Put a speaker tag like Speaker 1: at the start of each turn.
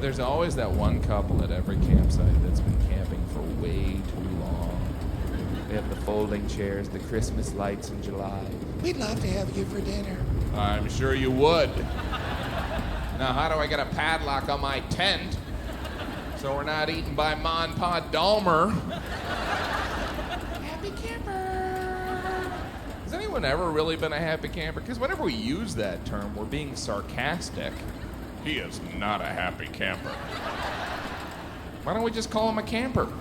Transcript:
Speaker 1: there's always that one couple at every campsite that's been camping for way too long. They have the folding chairs, the Christmas lights in July. We'd love to have you for dinner. I'm sure you would. Now, how do I get a padlock on my tent so we're not eaten by Ma and Pa Dahmer? Happy camper. Has anyone ever really been a happy camper? Because whenever we use that term, we're being sarcastic. He is not a happy camper. Why don't we just call him a camper?